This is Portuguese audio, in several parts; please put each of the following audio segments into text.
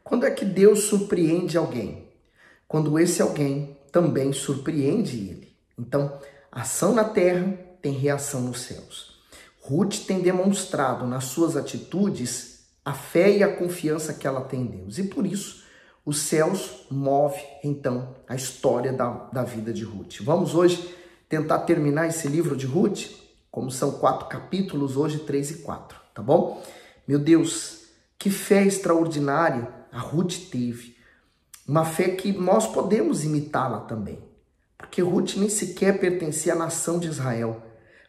Quando é que Deus surpreende alguém? Quando esse alguém também surpreende ele. Então, ação na terra tem reação nos céus. Ruth tem demonstrado nas suas atitudes a fé e a confiança que ela tem em Deus. E por isso, os céus move então a história da vida de Ruth. Vamos hoje tentar terminar esse livro de Ruth, como são 4 capítulos, hoje 3 e 4, tá bom? Meu Deus, que fé extraordinária a Ruth teve. Uma fé que nós podemos imitá-la também. Porque Ruth nem sequer pertencia à nação de Israel,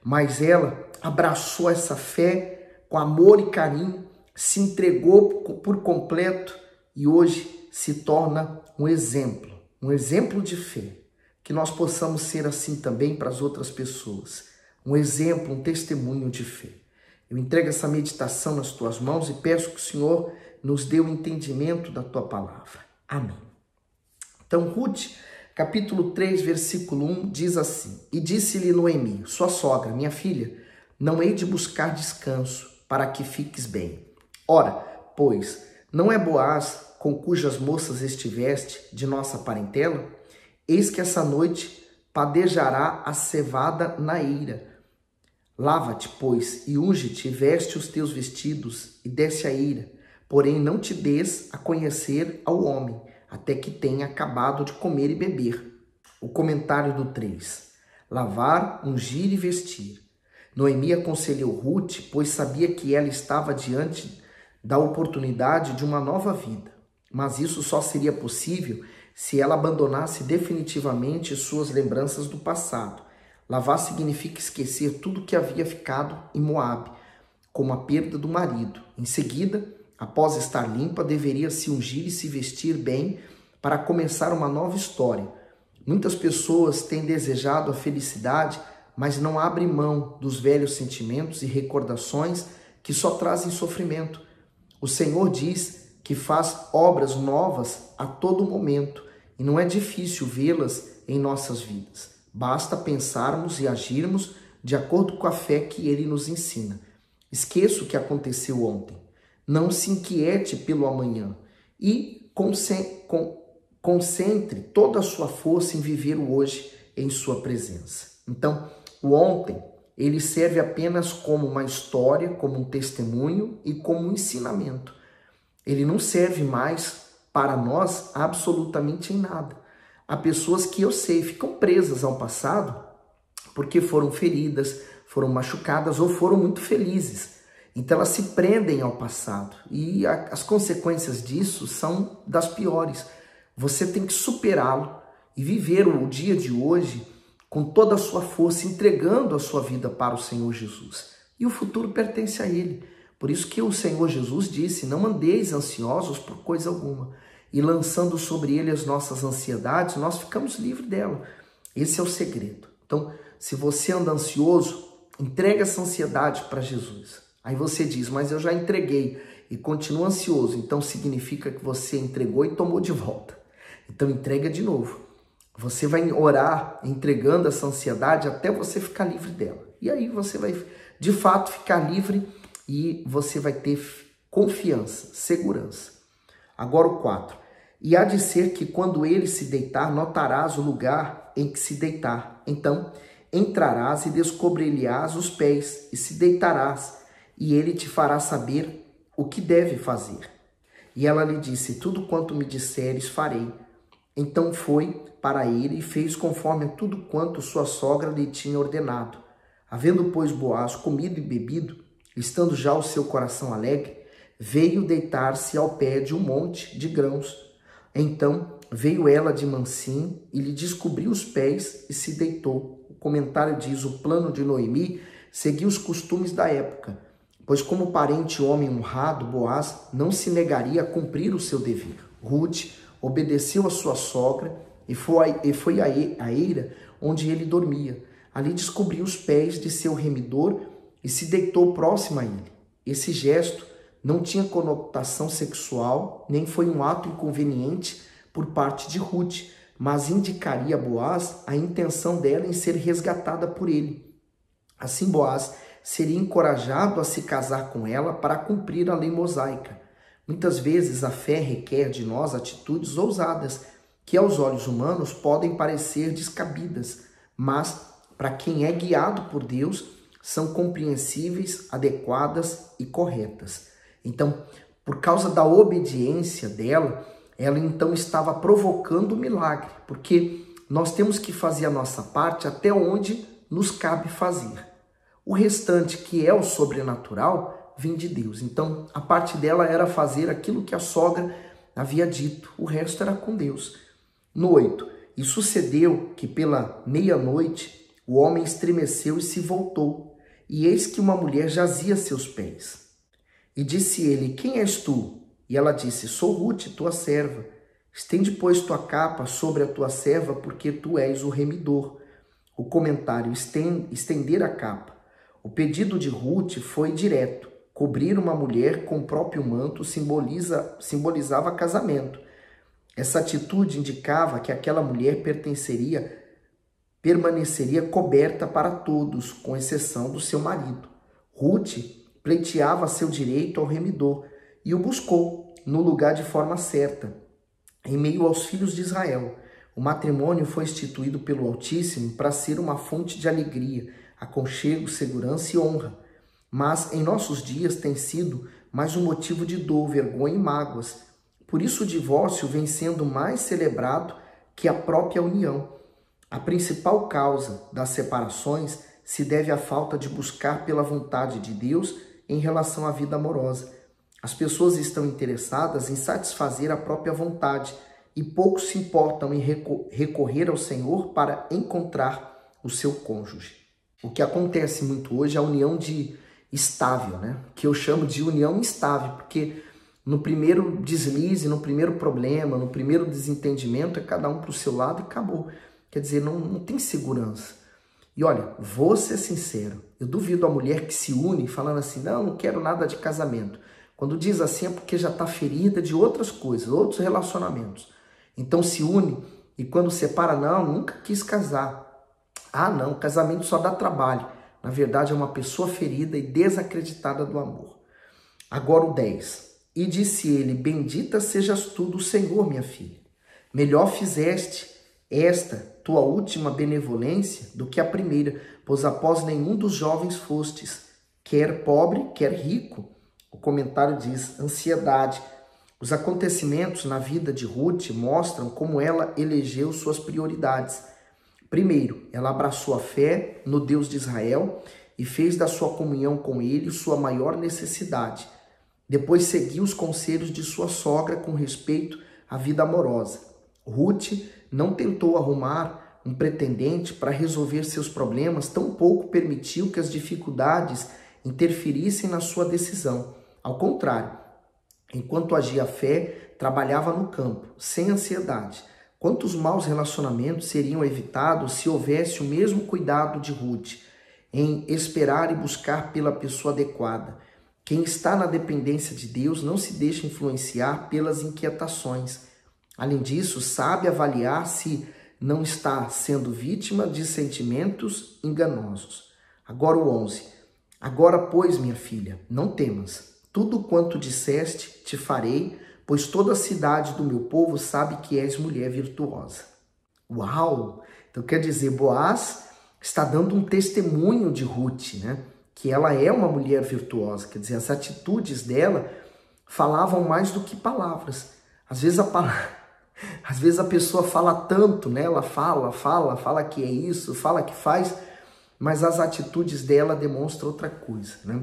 mas ela abraçou essa fé com amor e carinho, se entregou por completo e hoje se torna um exemplo de fé. Que nós possamos ser assim também para as outras pessoas. Um exemplo, um testemunho de fé. Eu entrego essa meditação nas tuas mãos e peço que o Senhor nos dê o entendimento da tua palavra. Amém. Então, Ruth, capítulo 3, versículo 1, diz assim: E disse-lhe Noemi, sua sogra, minha filha, não hei de buscar descanso para que fiques bem. Ora, pois, não é Boaz com cujas moças estiveste de nossa parentela? Eis que essa noite padejará a cevada na eira. Lava-te, pois, e unge-te, e veste os teus vestidos, e desce a eira. Porém, não te des a conhecer ao homem, até que tenha acabado de comer e beber. O comentário do 3. Lavar, ungir e vestir. Noemi aconselhou Ruth, pois sabia que ela estava diante da oportunidade de uma nova vida. Mas isso só seria possível se ela abandonasse definitivamente suas lembranças do passado. Lavar significa esquecer tudo que havia ficado em Moabe, como a perda do marido. Em seguida, após estar limpa, deveria se ungir e se vestir bem para começar uma nova história. Muitas pessoas têm desejado a felicidade, mas não abrem mão dos velhos sentimentos e recordações que só trazem sofrimento. O Senhor diz que faz obras novas a todo momento e não é difícil vê-las em nossas vidas. Basta pensarmos e agirmos de acordo com a fé que Ele nos ensina. Esqueça o que aconteceu ontem. Não se inquiete pelo amanhã e concentre toda a sua força em viver o hoje em sua presença. Então, o ontem, ele serve apenas como uma história, como um testemunho e como um ensinamento. Ele não serve mais para nós absolutamente em nada. Há pessoas que eu sei ficam presas ao passado porque foram feridas, foram machucadas ou foram muito felizes. Então elas se prendem ao passado e as consequências disso são das piores. Você tem que superá-lo e viver o dia de hoje com toda a sua força, entregando a sua vida para o Senhor Jesus. E o futuro pertence a Ele. Por isso que o Senhor Jesus disse, não andeis ansiosos por coisa alguma. E lançando sobre Ele as nossas ansiedades, nós ficamos livres dela. Esse é o segredo. Então, se você anda ansioso, entrega essa ansiedade para Jesus. Aí você diz, mas eu já entreguei e continua ansioso. Então significa que você entregou e tomou de volta. Então entrega de novo. Você vai orar entregando essa ansiedade até você ficar livre dela. E aí você vai de fato ficar livre e você vai ter confiança, segurança. Agora o 4. E há de ser que quando ele se deitar, notarás o lugar em que se deitar. Então entrarás e descobrir-lhe-ás os pés e se deitarás. E ele te fará saber o que deve fazer. E ela lhe disse, tudo quanto me disseres farei. Então foi para ele e fez conforme tudo quanto sua sogra lhe tinha ordenado. Havendo, pois, Boaz comido e bebido, estando já o seu coração alegre, veio deitar-se ao pé de um monte de grãos. Então veio ela de mansinho e lhe descobriu os pés e se deitou. O comentário diz, o plano de Noemi seguiu os costumes da época, pois como parente homem honrado, Boaz não se negaria a cumprir o seu dever. Ruth obedeceu a sua sogra e foi à eira onde ele dormia. Ali descobriu os pés de seu remidor e se deitou próximo a ele. Esse gesto não tinha conotação sexual, nem foi um ato inconveniente por parte de Ruth, mas indicaria a Boaz a intenção dela em ser resgatada por ele. Assim, Boaz seria encorajado a se casar com ela para cumprir a lei mosaica. Muitas vezes a fé requer de nós atitudes ousadas, que aos olhos humanos podem parecer descabidas, mas para quem é guiado por Deus, são compreensíveis, adequadas e corretas. Então, por causa da obediência dela, ela então estava provocando o milagre, porque nós temos que fazer a nossa parte até onde nos cabe fazer. O restante, que é o sobrenatural, vem de Deus. Então, a parte dela era fazer aquilo que a sogra havia dito, o resto era com Deus. No 8, e sucedeu que pela meia-noite o homem estremeceu e se voltou, e eis que uma mulher jazia a seus pés. E disse ele, quem és tu? E ela disse, sou Rute, tua serva. Estende, pois, tua capa sobre a tua serva, porque tu és o remidor. O comentário, estender a capa. O pedido de Rute foi direto. Cobrir uma mulher com o próprio manto simbolizava casamento. Essa atitude indicava que aquela mulher permaneceria coberta para todos, com exceção do seu marido. Rute pleiteava seu direito ao remidor e o buscou no lugar de forma certa, em meio aos filhos de Israel. O matrimônio foi instituído pelo Altíssimo para ser uma fonte de alegria, aconchego, segurança e honra. Mas em nossos dias tem sido mais um motivo de dor, vergonha e mágoas. Por isso o divórcio vem sendo mais celebrado que a própria união. A principal causa das separações se deve à falta de buscar pela vontade de Deus em relação à vida amorosa. As pessoas estão interessadas em satisfazer a própria vontade e pouco se importam em recorrer ao Senhor para encontrar o seu cônjuge. O que acontece muito hoje é a união estável, né? Que eu chamo de união instável, porque no primeiro deslize, no primeiro problema, no primeiro desentendimento, é cada um para o seu lado e acabou. Quer dizer, não tem segurança. E olha, vou ser sincero, eu duvido a mulher que se une falando assim, não quero nada de casamento. Quando diz assim é porque já está ferida de outras coisas, outros relacionamentos. Então se une e quando separa, nunca quis casar. Não, casamento só dá trabalho. Na verdade é uma pessoa ferida e desacreditada do amor. Agora o 10. E disse ele, bendita sejas tu do Senhor, minha filha. Melhor fizeste esta tua última benevolência do que a primeira, pois após nenhum dos jovens fostes, quer pobre, quer rico. O comentário diz, ansiedade. Os acontecimentos na vida de Rute mostram como ela elegeu suas prioridades. Primeiro, ela abraçou a fé no Deus de Israel e fez da sua comunhão com ele sua maior necessidade. Depois seguiu os conselhos de sua sogra com respeito à vida amorosa. Rute não tentou arrumar um pretendente para resolver seus problemas, tampouco permitiu que as dificuldades interferissem na sua decisão. Ao contrário, enquanto agia a fé, trabalhava no campo, sem ansiedade. Quantos maus relacionamentos seriam evitados se houvesse o mesmo cuidado de Rute em esperar e buscar pela pessoa adequada? Quem está na dependência de Deus não se deixa influenciar pelas inquietações. Além disso, sabe avaliar se não está sendo vítima de sentimentos enganosos. Agora o 11. Agora, pois, minha filha, não temas. Tudo quanto disseste te farei, pois toda a cidade do meu povo sabe que és mulher virtuosa. Uau! Então quer dizer, Boaz está dando um testemunho de Rute, né? Que ela é uma mulher virtuosa. Quer dizer, as atitudes dela falavam mais do que palavras. Às vezes a pessoa fala tanto, né? Ela fala que é isso, fala que faz, mas as atitudes dela demonstram outra coisa, né?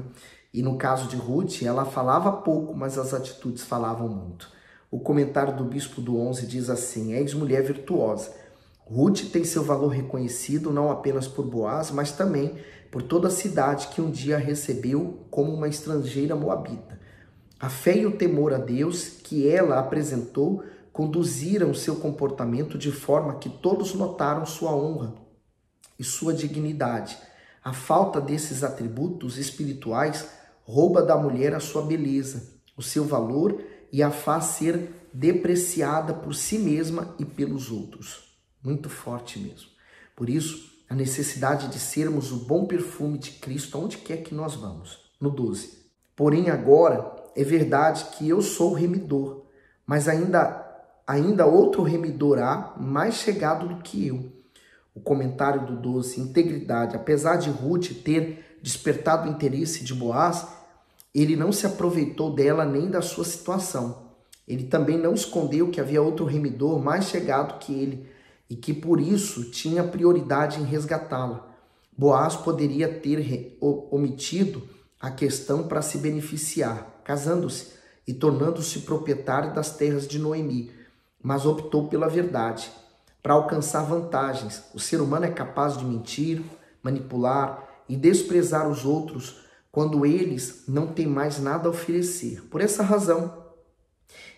E no caso de Rute, ela falava pouco, mas as atitudes falavam muito. O comentário do bispo do 11 diz assim, és mulher virtuosa. Rute tem seu valor reconhecido não apenas por Boaz, mas também por toda a cidade que um dia a recebeu como uma estrangeira moabita. A fé e o temor a Deus que ela apresentou conduziram seu comportamento de forma que todos notaram sua honra e sua dignidade. A falta desses atributos espirituais rouba da mulher a sua beleza, o seu valor e a faz ser depreciada por si mesma e pelos outros. Muito forte mesmo. Por isso, a necessidade de sermos o bom perfume de Cristo onde quer que nós vamos. No 12. Porém agora é verdade que eu sou o remidor, mas ainda outro remidor há, mais chegado do que eu. O comentário do 12, integridade. Apesar de Ruth ter despertado o interesse de Boaz, ele não se aproveitou dela nem da sua situação. Ele também não escondeu que havia outro remidor mais chegado que ele e que por isso tinha prioridade em resgatá-la. Boaz poderia ter omitido a questão para se beneficiar, casando-se e tornando-se proprietário das terras de Noemi, mas optou pela verdade, para alcançar vantagens. O ser humano é capaz de mentir, manipular e desprezar os outros quando eles não têm mais nada a oferecer. Por essa razão,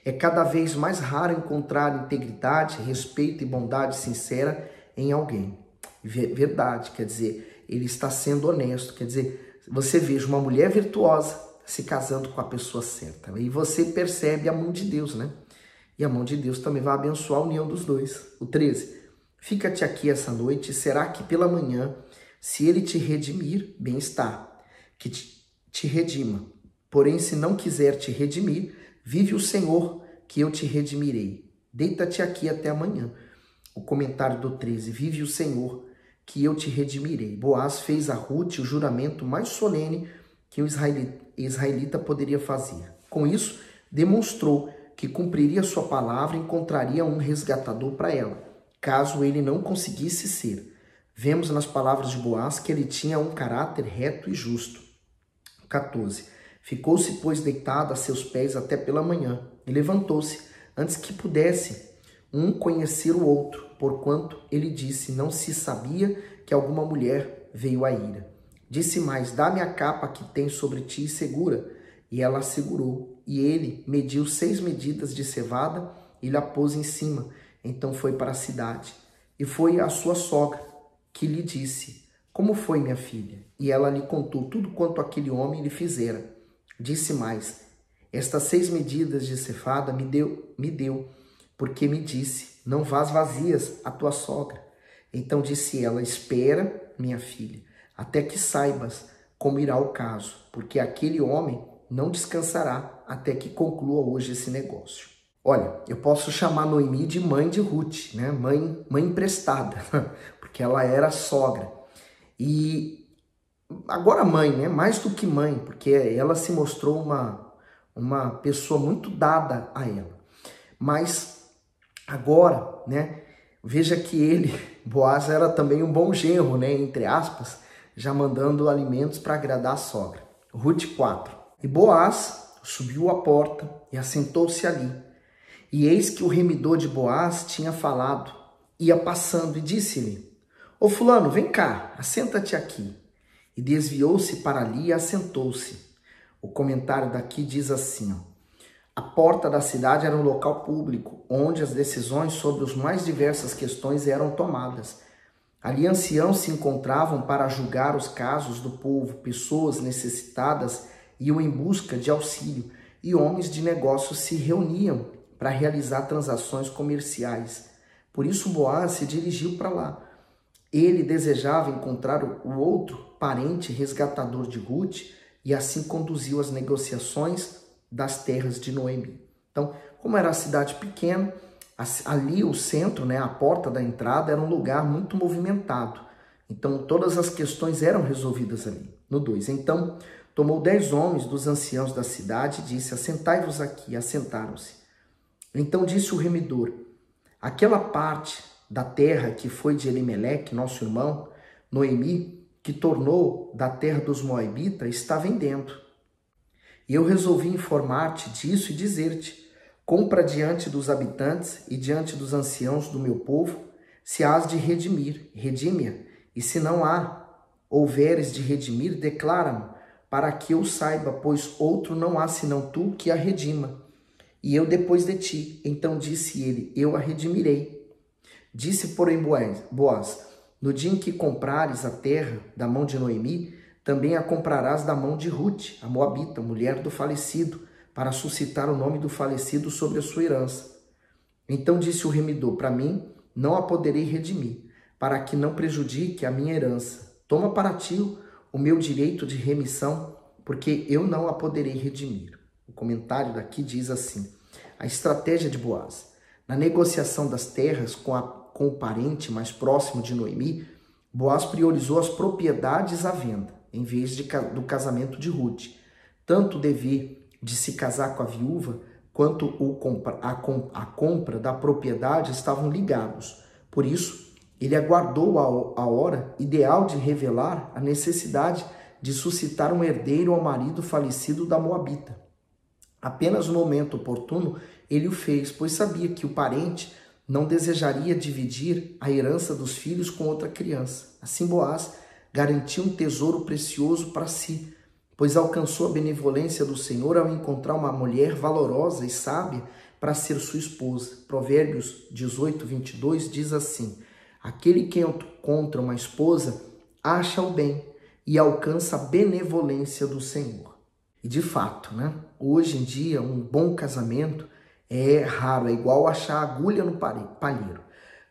é cada vez mais raro encontrar integridade, respeito e bondade sincera em alguém. Verdade, quer dizer, ele está sendo honesto. Quer dizer, você veja uma mulher virtuosa se casando com a pessoa certa. E você percebe a mão de Deus, né? E a mão de Deus também vai abençoar a união dos dois. O 13. Fica-te aqui essa noite, será que pela manhã, se ele te redimir, bem está, que te redima. Porém, se não quiser te redimir, vive o Senhor, que eu te redimirei. Deita-te aqui até amanhã. O comentário do 13. Vive o Senhor, que eu te redimirei. Boaz fez a Ruth o juramento mais solene que o israelita poderia fazer. Com isso, demonstrou que cumpriria sua palavra e encontraria um resgatador para ela, caso ele não conseguisse ser. Vemos nas palavras de Boaz que ele tinha um caráter reto e justo. 14. Ficou-se, pois, deitado a seus pés até pela manhã, e levantou-se, antes que pudesse um conhecer o outro, porquanto ele disse, não se sabia que alguma mulher veio à ira. Disse mais, dá-me a capa que tens sobre ti e segura. E ela segurou, e ele mediu 6 medidas de cevada e lhe a pôs em cima. Então foi para a cidade. E foi a sua sogra, que lhe disse, como foi, minha filha? E ela lhe contou tudo quanto aquele homem lhe fizera. Disse mais, estas 6 medidas de cevada me deu, porque me disse, não vás vazias a tua sogra. Então disse ela, espera, minha filha, até que saibas como irá o caso, porque aquele homem não descansará até que conclua hoje esse negócio. Olha, eu posso chamar Noemi de mãe de Ruth, né? Mãe emprestada, porque ela era sogra. E agora mãe, né? Mais do que mãe, porque ela se mostrou uma pessoa muito dada a ela. Mas agora, né? Veja que ele, Boaz, era também um bom genro, né? Entre aspas, já mandando alimentos para agradar a sogra. Ruth 4. E Boaz subiu à porta e assentou-se ali. E eis que o remidor de Boaz tinha falado, ia passando e disse-lhe, ô fulano, vem cá, assenta-te aqui. E desviou-se para ali e assentou-se. O comentário daqui diz assim, ó, a porta da cidade era um local público, onde as decisões sobre as mais diversas questões eram tomadas. Ali anciãos se encontravam para julgar os casos do povo, pessoas necessitadas iam em busca de auxílio e homens de negócios se reuniam para realizar transações comerciais. Por isso Boaz se dirigiu para lá. Ele desejava encontrar o outro parente resgatador de Ruth e assim conduziu as negociações das terras de Noemi. Então, como era a cidade pequena, ali o centro, né, a porta da entrada, era um lugar muito movimentado. Então, todas as questões eram resolvidas ali. No 2. Então, tomou 10 homens dos anciãos da cidade e disse, assentai-vos aqui. Assentaram-se. Então disse o remidor, aquela parte da terra que foi de Elimeleque, nosso irmão, Noemi, que tornou da terra dos Moabitas, está vendendo. E eu resolvi informar-te disso e dizer-te, compra diante dos habitantes e diante dos anciãos do meu povo, se hás de redimir, redime-a, e se não houveres de redimir, declara-me, para que eu saiba, pois outro não há senão tu que a redima. E eu depois de ti. Então disse ele, eu a redimirei. Disse, porém, Boaz, no dia em que comprares a terra da mão de Noemi, também a comprarás da mão de Ruth, a moabita, mulher do falecido, para suscitar o nome do falecido sobre a sua herança. Então disse o remidor, para mim não a poderei redimir, para que não prejudique a minha herança. Toma para ti o meu direito de remissão, porque eu não a poderei redimir. O comentário daqui diz assim: a estratégia de Boaz. Na negociação das terras com o parente mais próximo de Noemi, Boaz priorizou as propriedades à venda, em vez do casamento de Ruth. Tanto o dever de se casar com a viúva, quanto a compra da propriedade estavam ligados. Por isso, ele aguardou a hora ideal de revelar a necessidade de suscitar um herdeiro ao marido falecido da Moabita. Apenas no momento oportuno ele o fez, pois sabia que o parente não desejaria dividir a herança dos filhos com outra criança. Assim, Boaz garantiu um tesouro precioso para si, pois alcançou a benevolência do Senhor ao encontrar uma mulher valorosa e sábia para ser sua esposa. Provérbios 18, 22 diz assim: aquele que encontra uma esposa acha o bem e alcança a benevolência do Senhor. E de fato, né? Hoje em dia, um bom casamento é raro, é igual achar agulha no palheiro.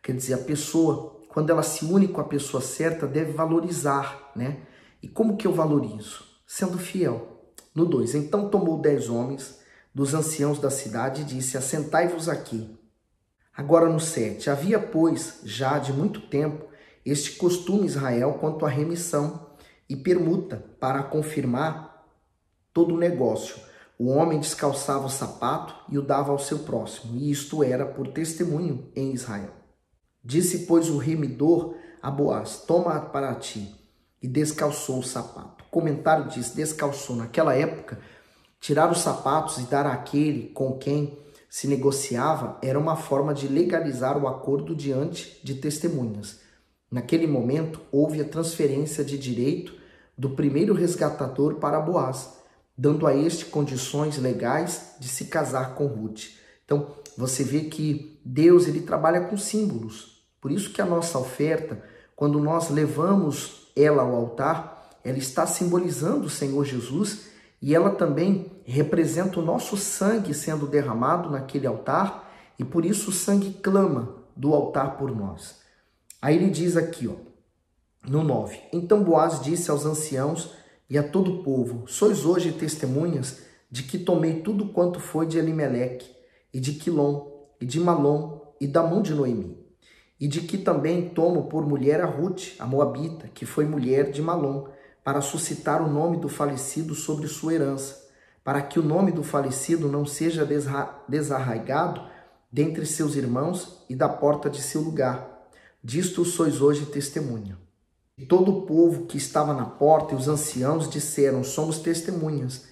Quer dizer, a pessoa, quando ela se une com a pessoa certa, deve valorizar, né? E como que eu valorizo? Sendo fiel. No 2, então tomou 10 homens dos anciãos da cidade e disse: assentai-vos aqui. Agora no 7, havia, pois, já de muito tempo, este costume em Israel quanto à remissão e permuta para confirmar todo o negócio. O homem descalçava o sapato e o dava ao seu próximo, e isto era por testemunho em Israel. Disse, pois, o remidor a Boaz: toma para ti, e descalçou o sapato. O comentário diz: descalçou. Naquela época, tirar os sapatos e dar àquele com quem se negociava era uma forma de legalizar o acordo diante de testemunhas. Naquele momento, houve a transferência de direito do primeiro resgatador para Boaz, dando a este condições legais de se casar com Ruth. Então, você vê que Deus ele trabalha com símbolos. Por isso que a nossa oferta, quando nós levamos ela ao altar, ela está simbolizando o Senhor Jesus e ela também representa o nosso sangue sendo derramado naquele altar, e por isso o sangue clama do altar por nós. Aí ele diz aqui, no 9, então Boaz disse aos anciãos e a todo o povo: sois hoje testemunhas de que tomei tudo quanto foi de Elimeleque, e de Quilom, e de Malom, e da mão de Noemi, e de que também tomo por mulher a Ruth, a Moabita, que foi mulher de Malom, para suscitar o nome do falecido sobre sua herança, para que o nome do falecido não seja desarraigado dentre seus irmãos e da porta de seu lugar. Disto sois hoje testemunha. E todo o povo que estava na porta e os anciãos disseram: somos testemunhas.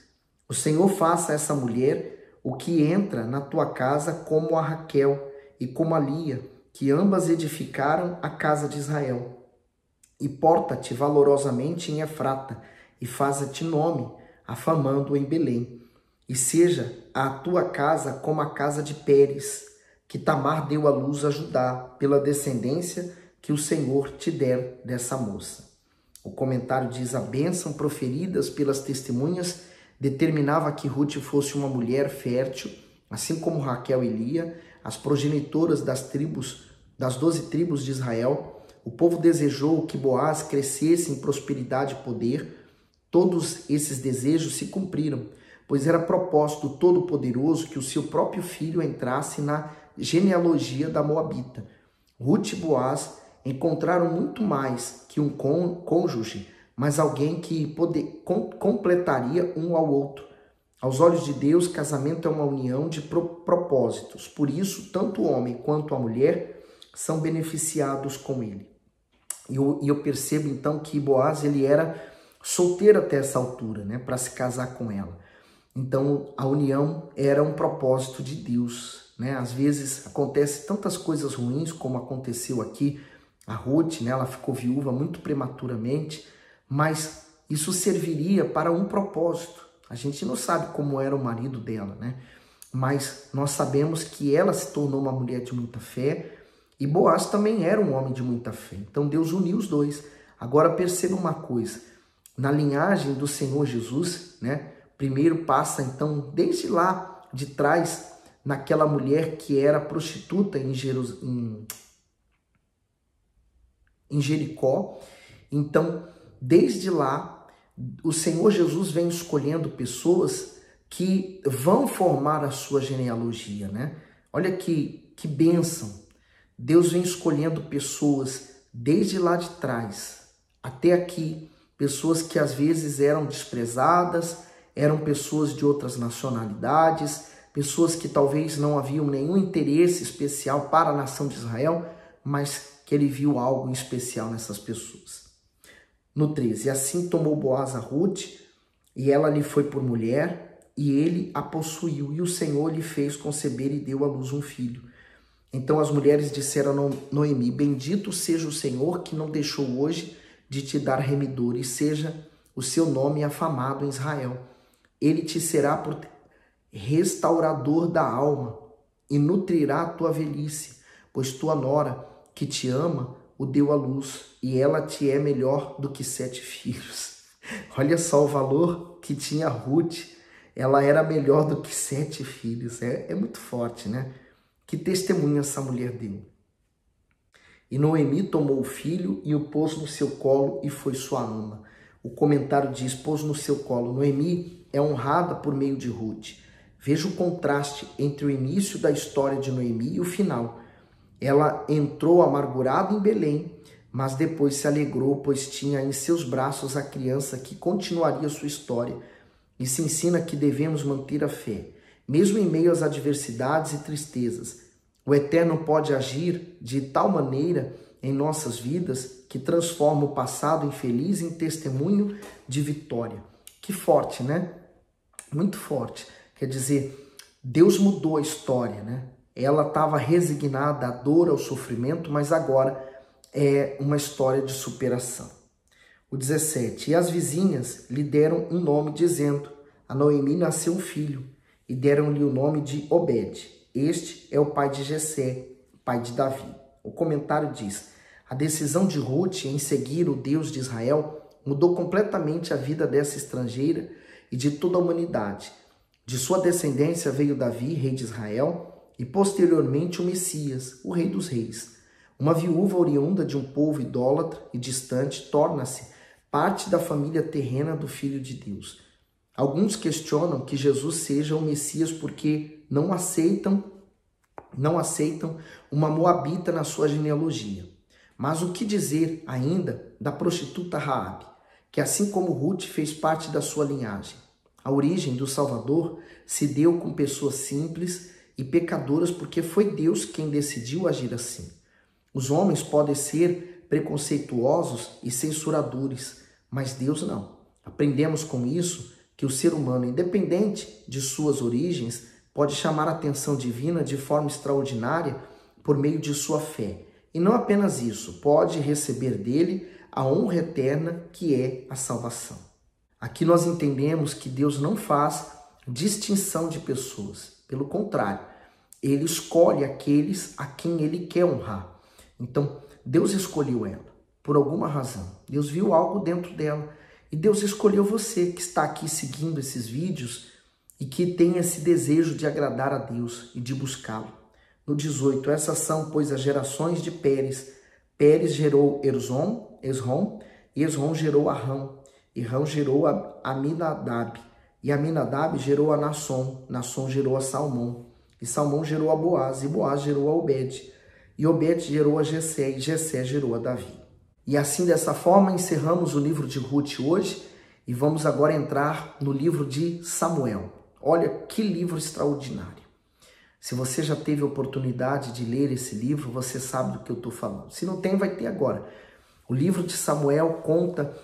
O Senhor faça a essa mulher o que entra na tua casa, como a Raquel e como a Lia, que ambas edificaram a casa de Israel. E porta-te valorosamente em Efrata, e faza-te nome, afamando-o em Belém. E seja a tua casa como a casa de Pérez, que Tamar deu à luz a Judá, pela descendência que o Senhor te der dessa moça. O comentário diz: a bênção proferidas pelas testemunhas determinava que Ruth fosse uma mulher fértil, assim como Raquel e Lia, as progenitoras das 12 tribos de Israel. O povo desejou que Boaz crescesse em prosperidade e poder. Todos esses desejos se cumpriram, pois era propósito do Todo-Poderoso que o seu próprio filho entrasse na genealogia da Moabita. Ruth e Boaz encontraram muito mais que um cônjuge, mas alguém que completaria um ao outro. Aos olhos de Deus, casamento é uma união de propósitos. Por isso, tanto o homem quanto a mulher são beneficiados com ele. E eu percebo então que Boaz ele era solteiro até essa altura, né, para se casar com ela. Então a união era um propósito de Deus, né? Às vezes acontece tantas coisas ruins como aconteceu aqui. A Ruth, né, ela ficou viúva muito prematuramente, mas isso serviria para um propósito. A gente não sabe como era o marido dela, né? Mas nós sabemos que ela se tornou uma mulher de muita fé e Boaz também era um homem de muita fé. Então Deus uniu os dois. Agora perceba uma coisa, na linhagem do Senhor Jesus, né? Primeiro passa então desde lá de trás naquela mulher que era prostituta em Jericó. Então, desde lá, o Senhor Jesus vem escolhendo pessoas que vão formar a sua genealogia, né? Olha que bênção. Deus vem escolhendo pessoas desde lá de trás até aqui, pessoas que às vezes eram desprezadas, eram pessoas de outras nacionalidades, pessoas que talvez não haviam nenhum interesse especial para a nação de Israel, mas que ele viu algo especial nessas pessoas. No 13, assim tomou Boaz a Ruth, e ela lhe foi por mulher, e ele a possuiu, e o Senhor lhe fez conceber e deu à luz um filho. Então as mulheres disseram a Noemi, bendito seja o Senhor que não deixou hoje de te dar remidor, e seja o seu nome afamado em Israel. Ele te será por restaurador da alma, e nutrirá a tua velhice, pois tua nora, que te ama, o deu à luz, e ela te é melhor do que 7 filhos. Olha só o valor que tinha Ruth, ela era melhor do que 7 filhos, é muito forte, né? Que testemunho essa mulher deu. E Noemi tomou o filho e o pôs no seu colo e foi sua ama. O comentário diz, pôs no seu colo. Noemi é honrada por meio de Ruth. Veja o contraste entre o início da história de Noemi e o final. Ela entrou amargurada em Belém, mas depois se alegrou, pois tinha em seus braços a criança que continuaria sua história. E se ensina que devemos manter a fé, mesmo em meio às adversidades e tristezas. O Eterno pode agir de tal maneira em nossas vidas que transforma o passado infeliz em testemunho de vitória. Que forte, né? Muito forte. Quer dizer, Deus mudou a história, né? Ela estava resignada à dor, ao sofrimento, mas agora é uma história de superação. O 17. E as vizinhas lhe deram um nome, dizendo, a Noemi nasceu um filho, e deram-lhe o nome de Obed. Este é o pai de Jessé, pai de Davi. O comentário diz, a decisão de Ruth em seguir o Deus de Israel mudou completamente a vida dessa estrangeira e de toda a humanidade. De sua descendência veio Davi, rei de Israel, e posteriormente o Messias, o rei dos reis. Uma viúva oriunda de um povo idólatra e distante torna-se parte da família terrena do Filho de Deus. Alguns questionam que Jesus seja o Messias porque não aceitam uma moabita na sua genealogia. Mas o que dizer ainda da prostituta Raabe, que assim como Ruth fez parte da sua linhagem? A origem do Salvador se deu com pessoas simples e pecadoras porque foi Deus quem decidiu agir assim. Os homens podem ser preconceituosos e censuradores, mas Deus não. Aprendemos com isso que o ser humano, independente de suas origens, pode chamar a atenção divina de forma extraordinária por meio de sua fé. E não apenas isso, pode receber dele a honra eterna que é a salvação. Aqui nós entendemos que Deus não faz distinção de pessoas. Pelo contrário, ele escolhe aqueles a quem ele quer honrar. Então, Deus escolheu ela por alguma razão. Deus viu algo dentro dela. E Deus escolheu você que está aqui seguindo esses vídeos e que tem esse desejo de agradar a Deus e de buscá-lo. No 18, essas são, pois, as gerações de Pérez. Pérez gerou Esrom, e Esrom gerou Arão. E Arão gerou a Aminadab. E Aminadab gerou a Nasson. Nasson gerou a Salmão. E Salmão gerou a Boaz. E Boaz gerou a Obed. E Obed gerou a Jessé. E Jessé gerou a Davi. E assim, dessa forma, encerramos o livro de Ruth hoje. E vamos agora entrar no livro de Samuel. Olha que livro extraordinário. Se você já teve a oportunidade de ler esse livro, você sabe do que eu estou falando. Se não tem, vai ter agora. O livro de Samuel conta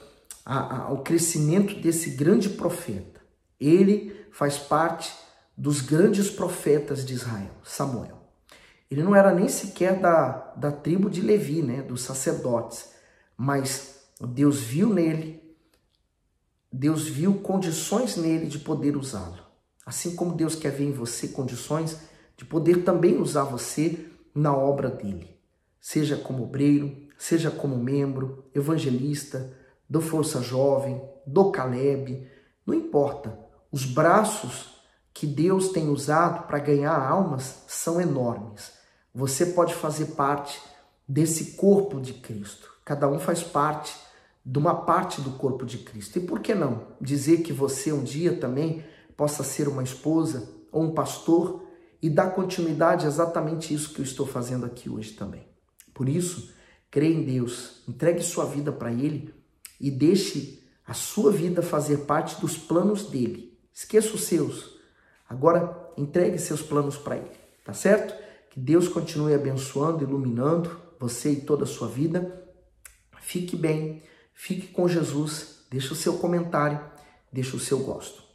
o crescimento desse grande profeta. Ele faz parte dos grandes profetas de Israel, Samuel. Ele não era nem sequer da tribo de Levi, né, dos sacerdotes, mas Deus viu nele, Deus viu condições nele de poder usá-lo. Assim como Deus quer ver em você condições de poder também usar você na obra dele. Seja como obreiro, seja como membro, evangelista, do Força Jovem, do Caleb, não importa. Os braços que Deus tem usado para ganhar almas são enormes. Você pode fazer parte desse corpo de Cristo. Cada um faz parte de uma parte do corpo de Cristo. E por que não dizer que você um dia também possa ser uma esposa ou um pastor e dar continuidade a exatamente isso que eu estou fazendo aqui hoje também. Por isso, creia em Deus, entregue sua vida para Ele e deixe a sua vida fazer parte dos planos dele. Esqueça os seus. Agora, entregue seus planos para Ele, tá certo? Que Deus continue abençoando, iluminando você e toda a sua vida. Fique bem, fique com Jesus, deixe o seu comentário, deixe o seu gosto.